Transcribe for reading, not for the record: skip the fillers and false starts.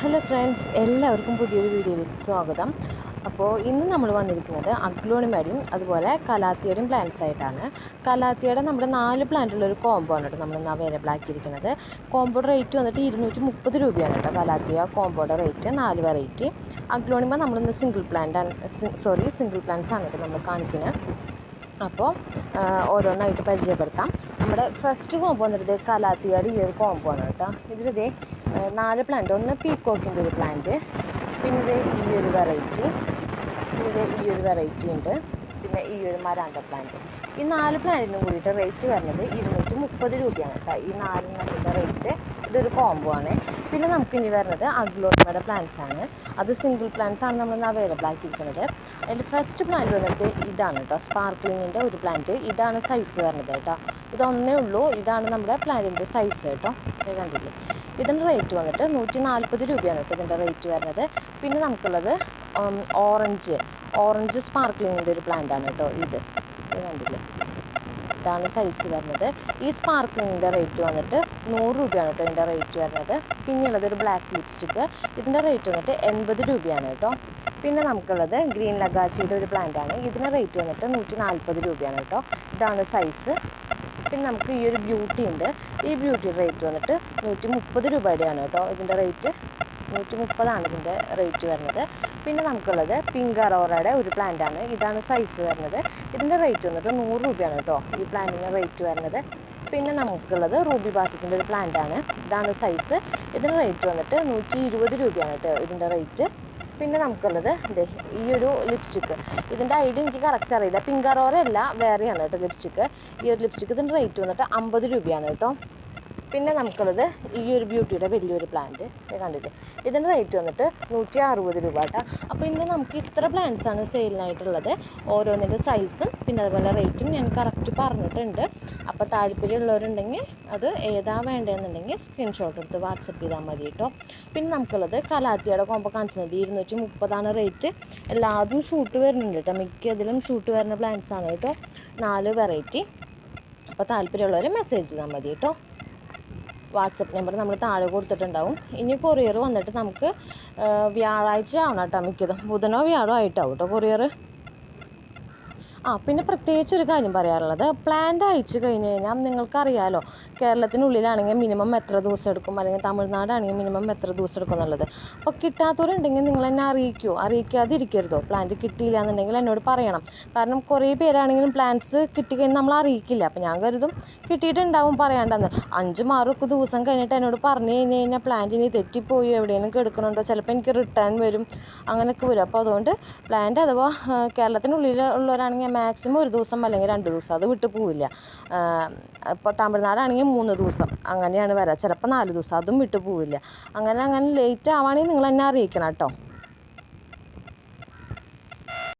Hello friends, എല്ലാവർക്കും പുതിയൊരു വീഡിയോയിലേക്ക് സ്വാഗതം. അപ്പോൾ ഇന്ന് നമ്മൾ വന്നിരിക്കുന്നത് അഗ്ലോണിമയുടെയും അതുപോലെ കലാത്തിയയുടെയും പ്ലാന്റ്സ് ആയിട്ടാണ്. കലാത്തിയയുടെ നമ്മുടെ 4 പ്ലാന്റുള്ളൊരു കോംബോ ആണ് കേട്ടോ നമ്മളിന്ന് അവൈലബിൾ ആക്കിയിരിക്കുന്നത്. കോംബോയുടെ റേറ്റ് വന്നിട്ട് 230 രൂപയാണ് കേട്ടോ. കലാത്തിയ കോംബോയുടെ റേറ്റ് 4 വെറൈറ്റി. അഗ്ലോണിമ നമ്മളിന്ന് സിംഗിൾ പ്ലാന്റ്സ് ആണ് കേട്ടോ നമ്മൾ കാണിക്കുന്നത്. അപ്പോൾ ഓരോന്നായിട്ട് പരിചയപ്പെടുത്താം. നമ്മുടെ ഫസ്റ്റ് കോംബോ വന്നിട്ട് കലാത്തിയയുടെ ഈ ഒരു കോംബോ ആണ് കേട്ടോ. ഇതിലിതേ 4 പ്ലാന്റ്, ഒന്ന് പീക്കോക്കിൻ്റെ ഒരു പ്ലാന്റ്, പിന്നെ ഇത് ഈ ഒരു വെറൈറ്റി, പിന്നെ ഇത് ഈ ഒരു വെറൈറ്റി ഉണ്ട്, പിന്നെ ഈ ഒരു മരാന്ത പ്ലാന്റ്. ഈ 4 പ്ലാന്റിനും കൂടിയിട്ട് റേറ്റ് വരുന്നത് 230 രൂപയാണ് കേട്ടോ. ഈ 4 റേറ്റ്. ഇതൊരു കോംബോ ആണ്. പിന്നെ നമുക്കിനി വരുന്നത് അഗ്ലോണിമയുടെ പ്ലാന്റ്സ് ആണ്. അത് സിംഗിൾ പ്ലാന്റ്സ് ആണ് നമ്മളിന്ന് അവൈലബിൾ ആക്കിയിരിക്കുന്നത്. അതിൽ ഫസ്റ്റ് പ്ലാന്റ് വന്നിട്ട് ഇതാണ് കേട്ടോ, സ്പാർക്ലിങ്ങിൻ്റെ ഒരു പ്ലാന്റ്. ഇതാണ് സൈസ് വരുന്നത് കേട്ടോ. ഇതൊന്നേ ഉള്ളൂ. ഇതാണ് നമ്മുടെ പ്ലാന്റിൻ്റെ സൈസ് കേട്ടോ. കണ്ടില്ലേ? ഇതിൻ്റെ റേറ്റ് വന്നിട്ട് 140 രൂപയാണ് കേട്ടോ ഇതിൻ്റെ റേറ്റ് വരുന്നത്. പിന്നെ നമുക്കുള്ളത് ഓറഞ്ച് സ്പാർക്ലിങ്ങിൻ്റെ ഒരു പ്ലാന്റാണ് കേട്ടോ. ഇത് കണ്ടില്ലേ? ഇതാണ് സൈസ് വരുന്നത്. ഈ സ്പാർക്ലിങ്ങിൻ്റെ റേറ്റ് വന്നിട്ട് 100 രൂപയാണ് കേട്ടോ ഇതിൻ്റെ റേറ്റ് വരുന്നത്. പിന്നെയുള്ളത് ഒരു ബ്ലാക്ക് ലിപ്സ്റ്റിക്ക്. ഇതിൻ്റെ റേറ്റ് വന്നിട്ട് 80 രൂപയാണ് കേട്ടോ. പിന്നെ നമുക്കുള്ളത് ഗ്രീൻ ലഗാച്ചിയുടെ ഒരു പ്ലാന്റാണ്. ഇതിൻ്റെ റേറ്റ് വന്നിട്ട് 140 രൂപയാണ് കേട്ടോ. ഇതാണ് സൈസ്. പിന്നെ നമുക്ക് ഈ ഒരു ബ്യൂട്ടി ഉണ്ട്. ഈ ബ്യൂട്ടിയുടെ റേറ്റ് വന്നിട്ട് 130 രൂപയുടെയാണ് കേട്ടോ. ഇതിൻ്റെ റേറ്റ് 130 ഇതിൻ്റെ റേറ്റ് വരുന്നത്. പിന്നെ നമുക്കുള്ളത് പിങ്ക് അറോറയുടെ ഒരു പ്ലാന്റാണ്. ഇതാണ് സൈസ് വരുന്നത്. ഇതിൻ്റെ റേറ്റ് വന്നിട്ട് 100 രൂപയാണ് കേട്ടോ ഈ പ്ലാന്റിൻ്റെ റേറ്റ് വരുന്നത്. പിന്നെ നമുക്കുള്ളത് റൂബി ബാത്തിക്കിൻ്റെ ഒരു പ്ലാന്റാണ്. ഇതാണ് സൈസ്. ഇതിൻ്റെ റേറ്റ് വന്നിട്ട് 120 രൂപയാണ് കേട്ടോ ഇതിൻ്റെ റേറ്റ്. പിന്നെ നമുക്കുള്ളത് ഈ ഒരു ലിപ്സ്റ്റിക്ക്. ഇതിൻ്റെ ഐഡിയ എനിക്ക് കറക്റ്റ് അറിയില്ല. പിങ്ക് അറോറ അല്ല, വേറെയാണ് കേട്ടോ ലിപ്സ്റ്റിക്ക്. ഈ ഒരു ലിപ്സ്റ്റിക്ക് ഇതിൻ്റെ റേറ്റ് വന്നിട്ട് 50 രൂപയാണ് കേട്ടോ. പിന്നെ നമുക്കുള്ളത് ഈ ഒരു ബ്യൂട്ടിയുടെ വലിയൊരു പ്ലാന്റ് കണ്ടില്ലേ? ഇതിൻ്റെ റേറ്റ് വന്നിട്ട് 160 രൂപ കേട്ടോ. അപ്പോൾ ഇന്ന് നമുക്ക് ഇത്ര പ്ലാന്റ്സ് ആണ് സെയിലിനായിട്ടുള്ളത്. ഓരോന്നിൻ്റെ സൈസും പിന്നെ അതുപോലെ റേറ്റും ഞാൻ കറക്റ്റ് പറഞ്ഞിട്ടുണ്ട്. അപ്പോൾ താല്പര്യമുള്ളവരുണ്ടെങ്കിൽ അത് ഏതാ വേണ്ടതെന്നുണ്ടെങ്കിൽ സ്ക്രീൻഷോട്ട് എടുത്ത് വാട്സപ്പ് ചെയ്താൽ മതി കേട്ടോ. പിന്നെ നമുക്കുള്ളത് കലാത്തിയുടെ കോംബോ കാണിച്ചത് 230 റേറ്റ്. എല്ലാതും ഷൂട്ട് വരുന്നുണ്ട് കേട്ടോ. മിക്കതിലും ഷൂട്ട് വരുന്ന പ്ലാന്റ്സ് ആണ് കേട്ടോ. 4 വെറൈറ്റി. അപ്പോൾ താല്പര്യമുള്ളവർ മെസ്സേജ് ചെയ്താൽ മതി കേട്ടോ. വാട്സപ്പ് നമ്പർ നമ്മൾ താഴെ കൊടുത്തിട്ടുണ്ടാവും. ഇനി കൊറിയർ വന്നിട്ട് നമുക്ക് വ്യാഴാഴ്ച ആവണം കേട്ടോ. മിക്കതും ബുധനോ വ്യാഴോ ആയിട്ടാവും കേട്ടോ കൊറിയർ. പിന്നെ പ്രത്യേകിച്ച് ഒരു കാര്യം പറയാനുള്ളത്, പ്ലാന്റ് അയച്ചു കഴിഞ്ഞ് കഴിഞ്ഞാൽ നിങ്ങൾക്കറിയാമല്ലോ കേരളത്തിനുള്ളിലാണെങ്കിൽ മിനിമം എത്ര ദിവസം എടുക്കും, അല്ലെങ്കിൽ തമിഴ്നാടാണെങ്കിൽ മിനിമം എത്ര ദിവസം എടുക്കും എന്നുള്ളത്. അപ്പോൾ കിട്ടാത്തവരുണ്ടെങ്കിൽ നിങ്ങൾ എന്നെ അറിയിക്കാതിരിക്കരുതോ. പ്ലാന്റ് കിട്ടിയില്ല എന്നുണ്ടെങ്കിൽ എന്നോട് പറയണം. കാരണം കുറേ പേരാണെങ്കിലും പ്ലാന്റ്സ് കിട്ടിക്കഴിഞ്ഞാൽ നമ്മൾ അറിയിക്കില്ല. അപ്പോൾ ഞാൻ കരുതും കിട്ടിയിട്ടുണ്ടാവും പറയാണ്ടെന്ന്. 5-6 ദിവസം കഴിഞ്ഞിട്ട് എന്നോട് പറഞ്ഞു കഴിഞ്ഞ് കഴിഞ്ഞാൽ പ്ലാന്റ് ഇനി തെറ്റിപ്പോയി, എവിടെയെങ്കിലും കിടക്കണുണ്ടോ, ചിലപ്പോൾ എനിക്ക് റിട്ടേൺ വരും, അങ്ങനെയൊക്കെ വരും. അപ്പോൾ അതുകൊണ്ട് പ്ലാന്റ് അഥവാ കേരളത്തിനുള്ളിൽ ഉള്ളവരാണെങ്കിൽ മാക്സിമം 1 ദിവസം അല്ലെങ്കിൽ 2 ദിവസം, അത് വിട്ടു പോവില്ല. ഇപ്പോൾ തമിഴ്നാടാണെങ്കിൽ 3 ദിവസം അങ്ങനെയാണ് വരിക. ചിലപ്പോൾ 4 ദിവസം, അതും വിട്ടു പോവില്ല. അങ്ങനെ ലേറ്റ് ആവുകയാണെങ്കിൽ നിങ്ങൾ എന്നെ അറിയിക്കണം കേട്ടോ.